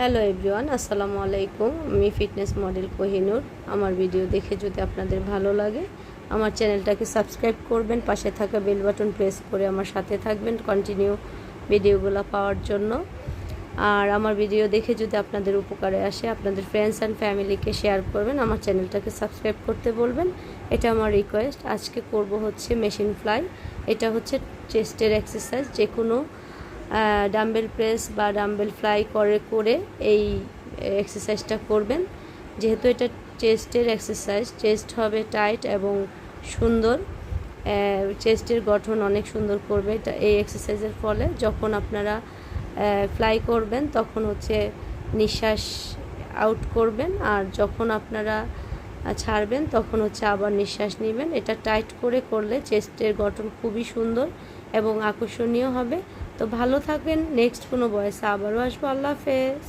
Hello everyone, আসসালামু আলাইকুম। আমি ফিটনেস মডেল কোহিনুর। আমার ভিডিও দেখে যদি আপনাদের ভালো লাগে আমার চ্যানেলটাকে সাবস্ক্রাইব করবেন, পাশে থাকা বেল বাটন প্রেস করে আমার সাথে থাকবেন কন্টিনিউ ভিডিওগুলো পাওয়ার জন্য। আর আমার ভিডিও দেখে যদি আপনাদের উপকারে আসে আপনাদের ফ্রেন্ডস অ্যান্ড ফ্যামিলিকে শেয়ার করবেন, আমার চ্যানেলটাকে সাবস্ক্রাইব করতে বলবেন, এটা আমার রিকোয়েস্ট। আজকে করব হচ্ছে মেশিন ফ্লাই। এটা হচ্ছে চেস্টের এক্সারসাইজ। যে কোনো ডাম্বেল প্রেস বা ডাম্বেল ফ্লাই করে এই এক্সারসাইজটা করবেন। যেহেতু এটা চেস্টের এক্সারসাইজ, চেস্ট হবে টাইট এবং সুন্দর, চেস্টের গঠন অনেক সুন্দর করবে এটা এই এক্সারসাইজের ফলে। যখন আপনারা ফ্লাই করবেন তখন হচ্ছে নিঃশ্বাস আউট করবেন, আর যখন আপনারা ছাড়বেন তখন হচ্ছে আবার নিঃশ্বাস নেবেন। এটা টাইট করে করলে চেস্টের গঠন খুবই সুন্দর এবং আকর্ষণীয় হবে। তো ভালো থাকবেন। নেক্সট কোনো বয়সে আবারও আসবো। আল্লাহ হাফেজ।